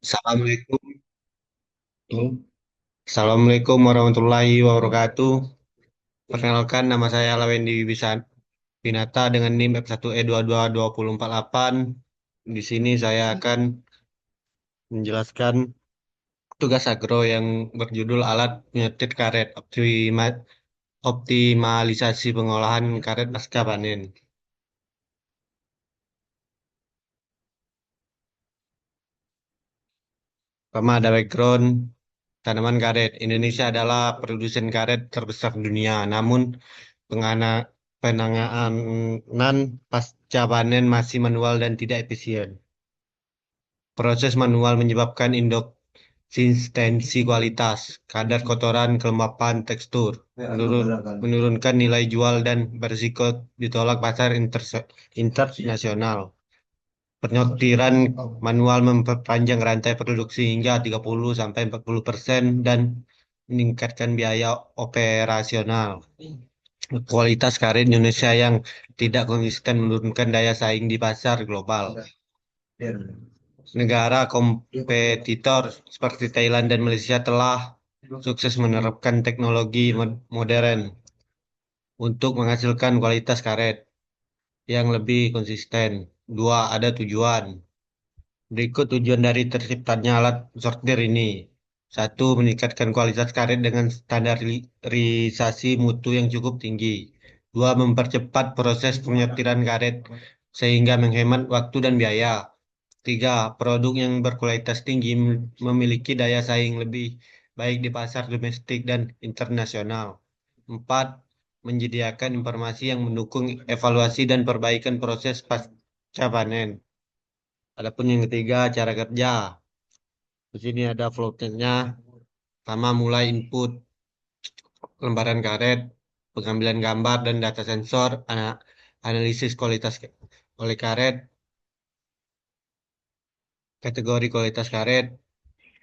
Assalamualaikum. Assalamualaikum warahmatullahi wabarakatuh. Perkenalkan, nama saya Lawendi Winata dengan NIM F1E22248. Di sini saya akan menjelaskan tugas agro yang berjudul Alat Penyetit Karet Optimalisasi Pengolahan Karet Pasca Panen. Pertama ada background tanaman karet. Indonesia adalah produsen karet terbesar dunia. Namun Pengana- penanganan pasca panen masih manual dan tidak efisien. Proses manual menyebabkan inkonsistensi kualitas, kadar kotoran, kelembapan, tekstur, menurunkan nilai jual dan berisiko ditolak pasar internasional. Penyortiran manual memperpanjang rantai produksi hingga 30-40% dan meningkatkan biaya operasional. Kualitas karet Indonesia yang tidak konsisten menurunkan daya saing di pasar global. Negara kompetitor seperti Thailand dan Malaysia telah sukses menerapkan teknologi modern untuk menghasilkan kualitas karet yang lebih konsisten. Dua, ada tujuan. Berikut tujuan dari terciptanya alat sortir ini. Satu, meningkatkan kualitas karet dengan standarisasi mutu yang cukup tinggi. Dua, mempercepat proses penyortiran karet sehingga menghemat waktu dan biaya. Tiga, produk yang berkualitas tinggi memiliki daya saing lebih baik di pasar domestik dan internasional. Empat, menyediakan informasi yang mendukung evaluasi dan perbaikan proses pasca panen. Adapun yang ketiga, cara kerja. Di sini ada flowchart-nya. Pertama, mulai input lembaran karet, pengambilan gambar dan data sensor, analisis kualitas oleh karet, kategori kualitas karet,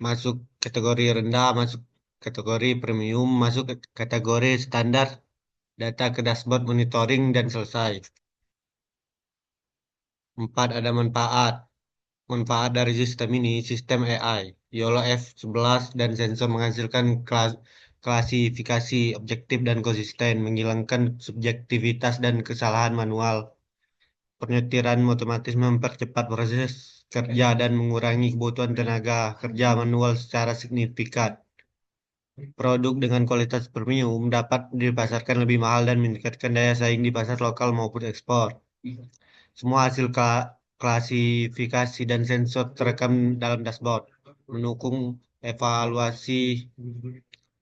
masuk kategori rendah, masuk kategori premium, masuk ke kategori standar, data ke dashboard monitoring, dan selesai. Empat, ada manfaat. Manfaat dari sistem ini, sistem AI, YOLO F11 dan sensor menghasilkan klasifikasi objektif dan konsisten, menghilangkan subjektivitas dan kesalahan manual. Penyortiran otomatis mempercepat proses kerja dan mengurangi kebutuhan tenaga kerja manual secara signifikan. Produk dengan kualitas premium dapat dipasarkan lebih mahal dan meningkatkan daya saing di pasar lokal maupun ekspor. Semua hasil klasifikasi dan sensor terekam dalam dashboard, mendukung evaluasi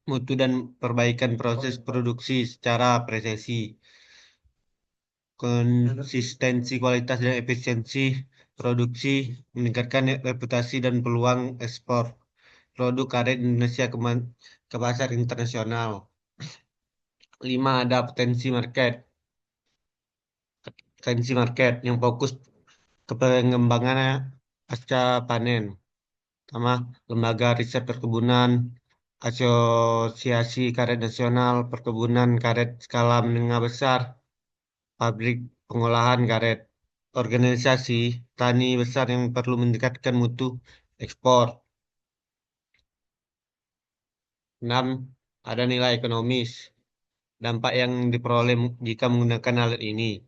mutu dan perbaikan proses produksi secara presisi. Konsistensi kualitas dan efisiensi produksi meningkatkan reputasi dan peluang ekspor produk karet Indonesia ke pasar internasional. Lima, ada potensi market yang fokus ke pengembangannya pasca panen. Pertama, lembaga riset perkebunan, asosiasi karet nasional, perkebunan karet skala menengah besar, pabrik pengolahan karet, organisasi tani besar yang perlu meningkatkan mutu ekspor. 6, ada nilai ekonomis. Dampak yang diperoleh jika menggunakan alat ini.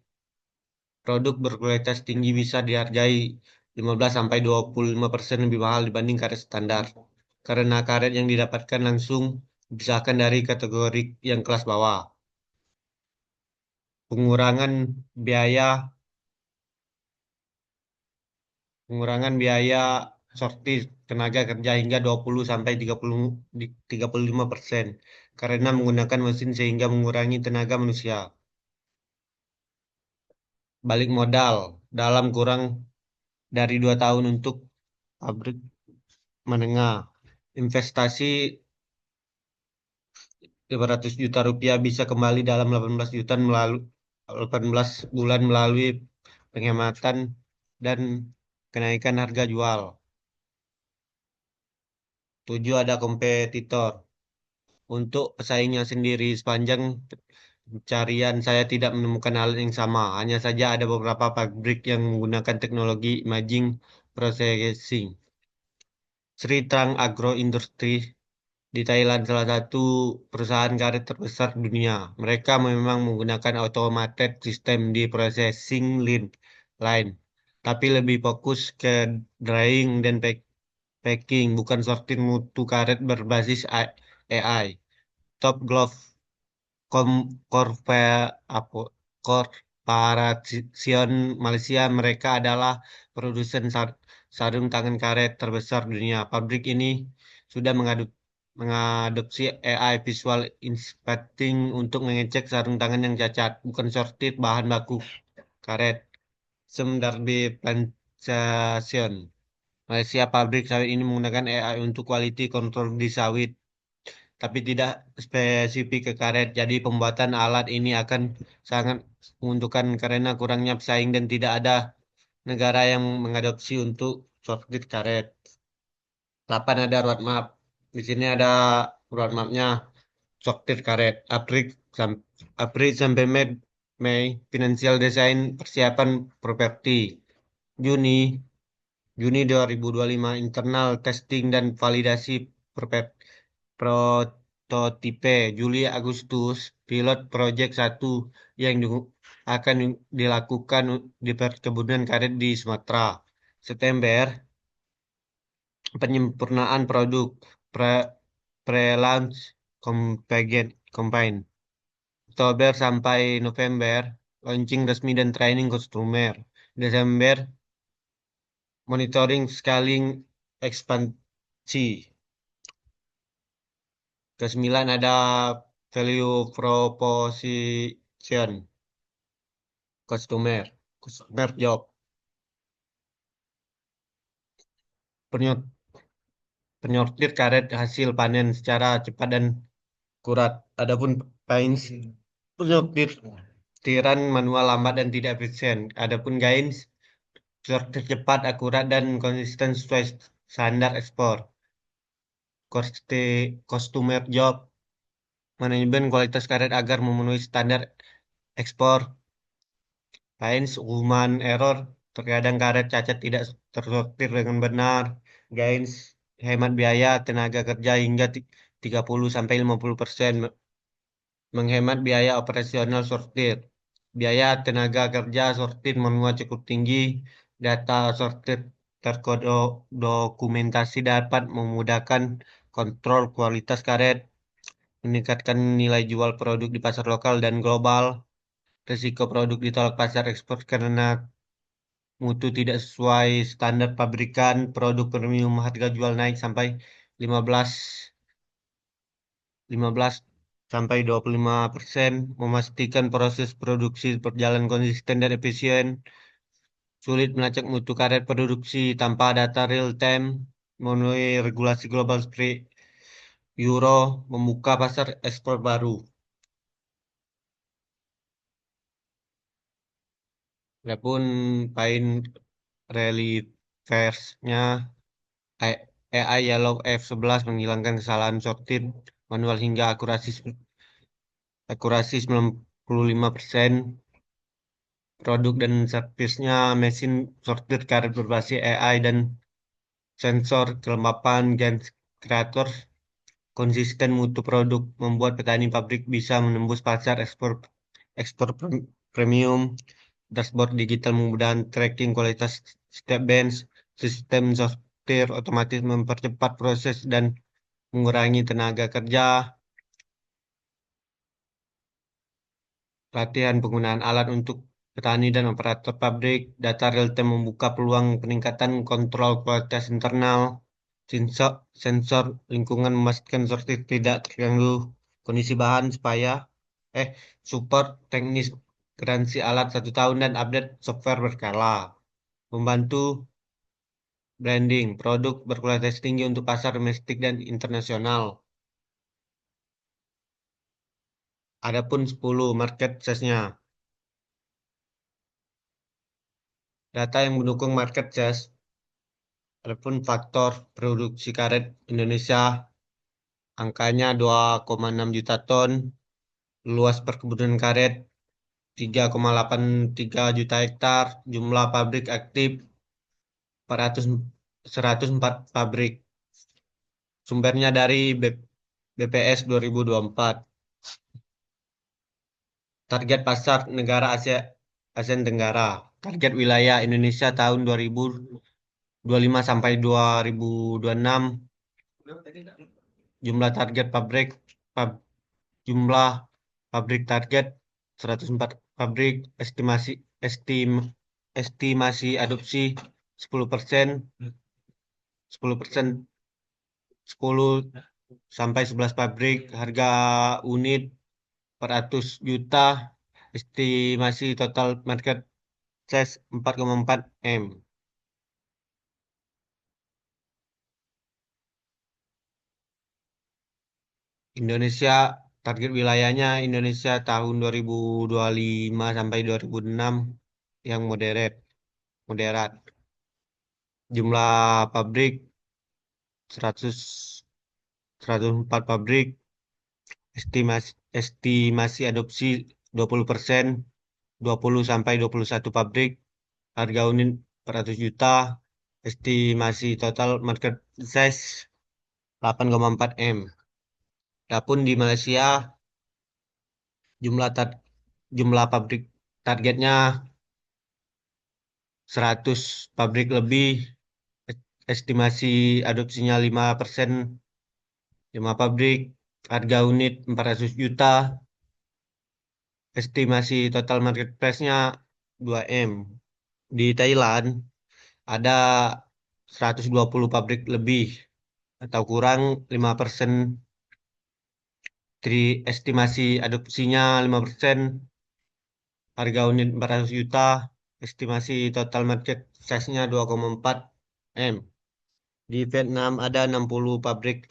Produk berkualitas tinggi bisa dihargai 15-25% lebih mahal dibanding karet standar. Karena karet yang didapatkan langsung dipisahkan dari kategori yang kelas bawah. Pengurangan biaya pengurangan biaya sortir tenaga kerja hingga 20 sampai 35% karena menggunakan mesin sehingga mengurangi tenaga manusia. Balik modal dalam kurang dari 2 tahun untuk pabrik menengah. Investasi 500 juta rupiah bisa kembali dalam 18 bulan melalui penghematan dan kenaikan harga jual. 7, ada kompetitor. Untuk pesaingnya sendiri, sepanjang pencarian saya tidak menemukan hal yang sama. Hanya saja ada beberapa pabrik yang menggunakan teknologi imaging processing Sri Trang Agro Industri di Thailand, salah satu perusahaan karet terbesar dunia. Mereka memang menggunakan automated system di processing line, tapi lebih fokus ke drying dan packing, bukan sortir mutu karet berbasis AI. Top Glove Kom Corpe apa Corporation Malaysia, mereka adalah produsen sarung tangan karet terbesar dunia. Pabrik ini sudah mengadopsi AI visual inspecting untuk mengecek sarung tangan yang cacat, bukan sortir bahan baku karet. Semdarbe Plantation. Malaysia, pabrik sawit ini menggunakan AI untuk quality control di sawit, tapi tidak spesifik ke karet. Jadi pembuatan alat ini akan sangat menguntungkan karena kurangnya pesaing dan tidak ada negara yang mengadopsi untuk sortir karet. 8 ada roadmap. Di sini ada roadmapnya sortir karet. April sampai Mei, financial design persiapan properti. Juni Juni 2025, internal testing dan validasi prototipe. Juli Agustus, pilot project 1 yang akan dilakukan di perkebunan karet di Sumatera. September, penyempurnaan produk pre pre-launch campaign. Oktober sampai November, launching resmi dan training customer. Desember, monitoring scaling ekspansi. Kesembilan ada value proposition customer job, Penyor- penyortir karet hasil panen secara cepat dan akurat. Adapun pains, penyortiran manual lambat dan tidak efisien. Adapun gains, sortir cepat, akurat dan konsisten sesuai standar ekspor. Customer job, manajemen kualitas karet agar memenuhi standar ekspor. Lain human error, terkadang karet cacat tidak tersortir dengan benar. Gains, hemat biaya tenaga kerja hingga 30-50%, menghemat biaya operasional sortir. Biaya tenaga kerja sortir manual cukup tinggi. Data sortir terdokumentasi dapat memudahkan kontrol kualitas karet, meningkatkan nilai jual produk di pasar lokal dan global. Risiko produk ditolak pasar ekspor karena mutu tidak sesuai standar pabrikan, produk premium, harga jual naik sampai 15 15 sampai 25%, memastikan proses produksi berjalan konsisten dan efisien, sulit melacak mutu karet produksi tanpa data real time, memenuhi regulasi global seperti Euro, membuka pasar ekspor baru. Adapun pain relievers-nya, AI Yellow F11 menghilangkan kesalahan sortir manual hingga akurasi 95%. Produk dan servisnya, mesin sortir karet berbasis AI dan sensor kelembapan Gen Creator, konsisten mutu produk, membuat petani pabrik bisa menembus pasar ekspor ekspor premium. Dashboard digital memudahkan tracking kualitas setiap bench. Sistem sortir otomatis mempercepat proses dan mengurangi tenaga kerja. Pelatihan penggunaan alat untuk petani dan operator pabrik. Data real-time membuka peluang peningkatan kontrol kualitas internal. Sensor lingkungan memastikan sortir tidak terganggu kondisi bahan supaya support teknis, garansi alat 1 tahun dan update software berkala. Membantu branding produk berkualitas tinggi untuk pasar domestik dan internasional. Adapun 10 market size-nya. Data yang mendukung market size. Adapun faktor produksi karet Indonesia, angkanya 2,6 juta ton, luas perkebunan karet 3,83 juta hektar, jumlah pabrik aktif 104 pabrik. Sumbernya dari BPS 2024. Target pasar negara Asia ASEAN Tenggara. Target wilayah Indonesia tahun 2025 sampai 2026. Jumlah target pab- jumlah pabrik target 104 pabrik, estim, estimasi adopsi 10%, 10%, 10 sampai 11 pabrik, harga unit 400 juta, estimasi total market size 4,4 M. Indonesia, target wilayahnya Indonesia tahun 2025 sampai 2006 yang moderat. Jumlah pabrik 100, 104 pabrik, estimasi adopsi 20%, 20 sampai 21 pabrik, harga unit 400 juta, estimasi total market size 8,4 M. Adapun di Malaysia jumlah tar- jumlah pabrik targetnya 100 pabrik lebih, estimasi adopsinya 5%, 5 pabrik, harga unit 400 juta, estimasi total market price-nya 2M. Di Thailand ada 120 pabrik lebih atau kurang 5%, estimasi adopsinya 5%, harga unit 400 juta, estimasi total market size-nya 2,4 M. Di Vietnam ada 60 pabrik,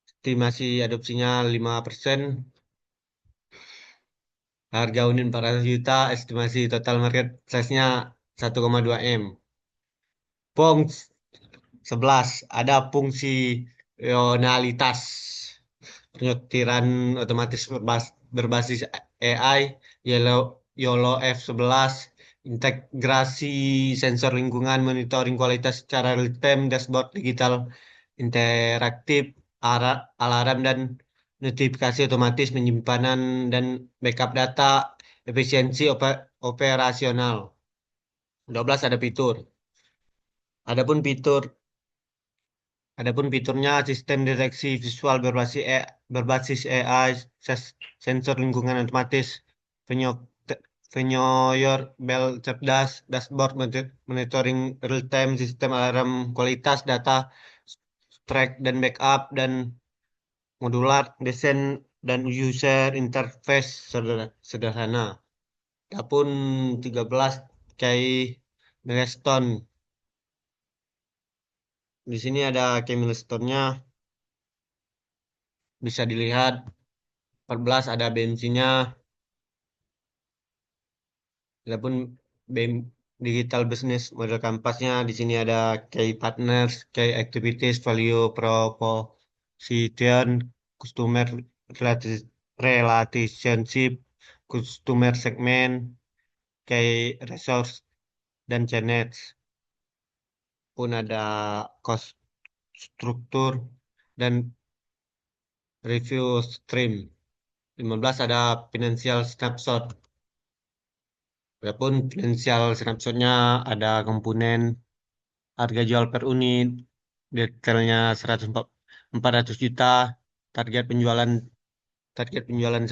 estimasi adopsinya 5%, harga unit 400 juta, estimasi total market size-nya 1,2 M. POM 11 ada fungsionalitas penyortiran otomatis berbasis AI, YOLO, YOLO F11, integrasi sensor lingkungan, monitoring kualitas secara real time, dashboard digital interaktif, alarm dan notifikasi otomatis, penyimpanan dan backup data, efisiensi operasional. 12 ada fitur. Adapun fitur Adapun fiturnya sistem deteksi visual berbasis AI, sensor lingkungan otomatis, penyo- penyoyor bel cerdas, dashboard monitoring real time, sistem alarm kualitas data, track dan backup dan modular, desain dan user interface sederhana. Adapun 13 kayak milestone. Di sini ada kayak milestone-nya bisa dilihat 14 ada bensinnya. Adapun BEM Digital Business model kampasnya di sini ada key partners, key activities, value proposition, customer relationship, customer segment, key resource dan channels. Pun ada cost struktur dan review stream. 15 ada financial snapshot. Adapun financial snapshotnya ada komponen harga jual per unit, detailnya 400 juta, target penjualan target penjualan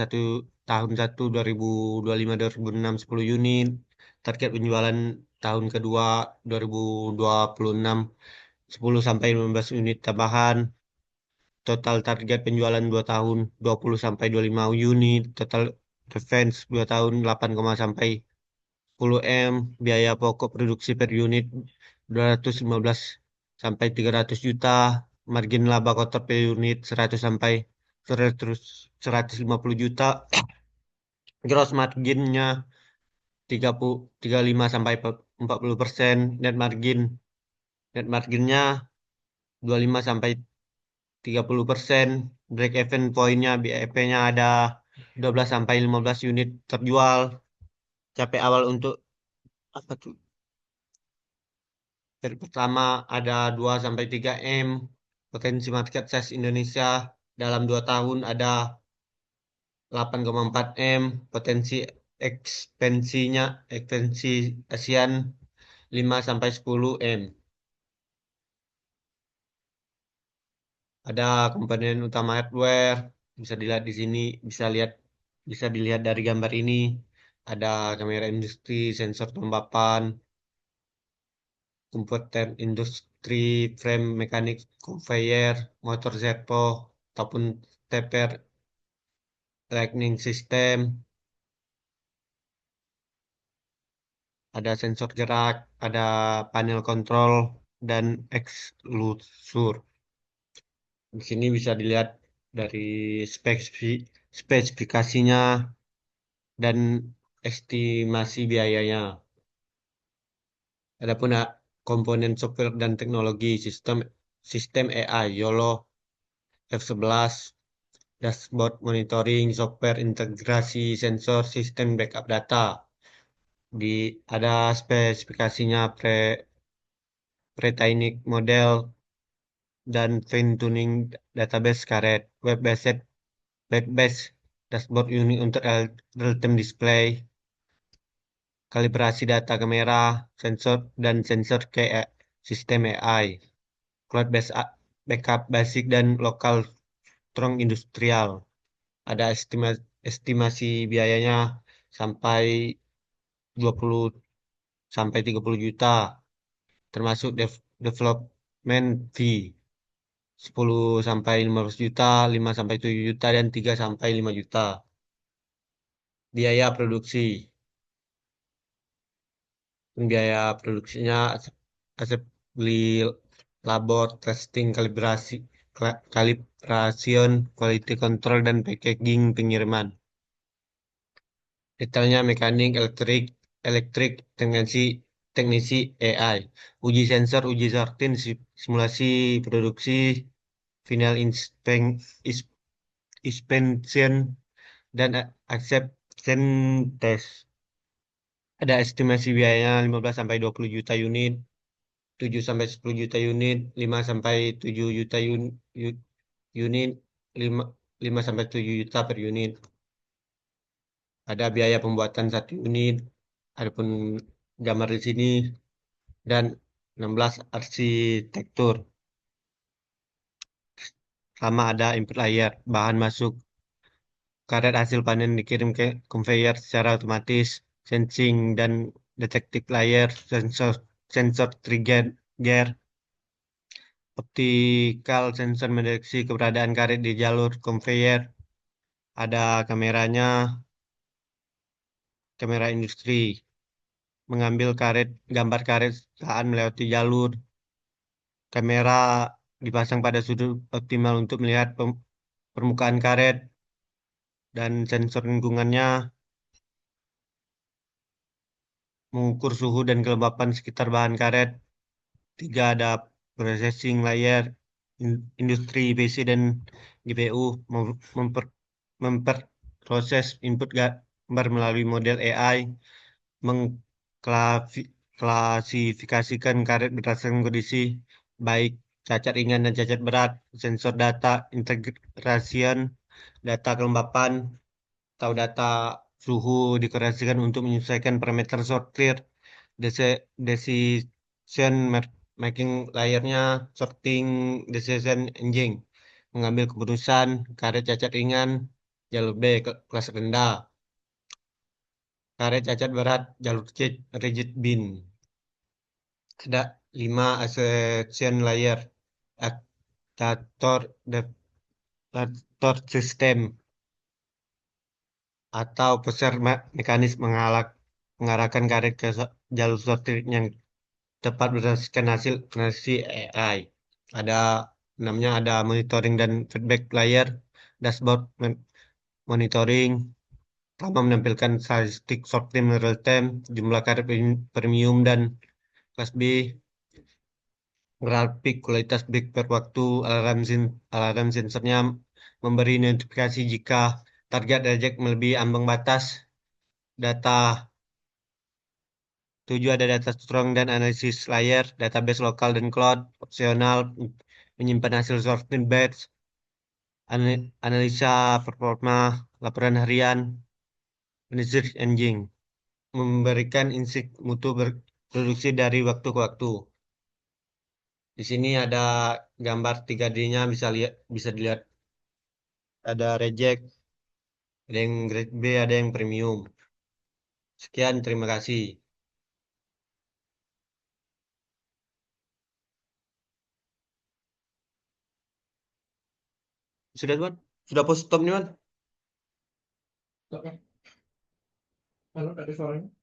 tahun 2025 2026 10 unit, target penjualan tahun kedua 2026 10 sampai 15 unit tambahan, total target penjualan 2 tahun 20 sampai 25 unit, total defense 2 tahun 8, sampai 10 M, biaya pokok produksi per unit 215 sampai 300 juta, margin laba kotor per unit 100 sampai 100 150 juta, gross marginnya 35 sampai 40%, net marginnya 25 sampai 30%, break even pointnya BEP-nya ada 12 sampai 15 unit terjual, capai awal untuk apa tuh? Seri pertama ada 2 sampai 3 M. Potensi market size Indonesia dalam 2 tahun ada 8,4 M. Potensi ekspansi ASEAN 5 sampai 10 M. Ada komponen utama hardware, bisa dilihat di sini, bisa dilihat dari gambar ini. Ada kamera industri, sensor kelembapan, komputer industri, frame mekanik, conveyor, motor servo, ataupun stepper, lightning system, ada sensor gerak, ada panel kontrol, dan exhaustor. Di sini bisa dilihat dari spesifikasinya dan estimasi biayanya. Adapun komponen software dan teknologi sistem sistem AI YOLO F11, dashboard monitoring, software integrasi sensor, sistem backup data. Ada spesifikasinya pre-training model dan fine tuning database karet, web-based dashboard unit untuk real-time display, kalibrasi data kamera, sensor dan sensor ke sistem AI, cloud-based backup basic dan lokal strong industrial. Ada estimasi biayanya sampai 20 sampai 30 juta, termasuk development fee 10 sampai 15 juta, 5 sampai 7 juta, dan 3 sampai 5 juta. Biaya produksi. Biaya produksinya beli labor, testing, calibration, quality control, dan packaging pengiriman. Detailnya mekanik, elektrik, teknisi AI. Uji sensor, uji sortir, simulasi produksi, final inspection, dan acceptance test. Ada estimasi biayanya 15 sampai 20 juta unit, 7 sampai 10 juta unit, 5 sampai 7 juta unit, 5, 5 sampai 7 juta per unit. Ada biaya pembuatan satu unit, adapun gambar di sini, dan 16 arsitektur. Sama ada input layer, bahan masuk, karet hasil panen dikirim ke conveyor secara otomatis, sensing dan detektif layer, sensor trigger, gear, optical sensor mendeteksi keberadaan karet di jalur conveyor, ada kameranya, kamera industri, mengambil gambar karet saat melewati jalur, kamera dipasang pada sudut optimal untuk melihat permukaan karet, dan sensor lingkungannya mengukur suhu dan kelembapan sekitar bahan karet. Tiga, ada processing layer, industri PC dan GPU memproses input gambar melalui model AI, mengklasifikasikan karet berdasarkan kondisi, baik cacat ringan dan cacat berat, sensor data, integration, data kelembapan, atau data suhu dikorelasikan untuk menyesuaikan parameter sortir, decision making layernya, sorting decision engine, mengambil keputusan, karet cacat ringan, jalur B, kelas rendah, karet cacat berat, jalur C, rigid bin. Ada 5 ascension layer, adaptor, adaptor system, atau pusher mekanis mengarahkan karet ke jalur sortir yang tepat berdasarkan hasil analisis AI. Ada namanya ada monitoring dan feedback layer, dashboard monitoring, pertama menampilkan statistik sortir real time, jumlah karet premium dan kelas B, grafik kualitas peak per waktu, alarm sensornya memberi notifikasi jika target reject melebihi ambang batas, data 7 ada data strong dan analisis layer, database lokal dan cloud, opsional, menyimpan hasil sorted batch, analisa performa, laporan harian, research engine, memberikan insight mutu berproduksi dari waktu ke waktu. Di sini ada gambar 3D-nya bisa dilihat ada reject, ada yang grade B, ada yang premium. Sekian, terima kasih. Sudah, Tuan? Sudah post stop nih, Tuan? Oke. Halo, dari suaranya.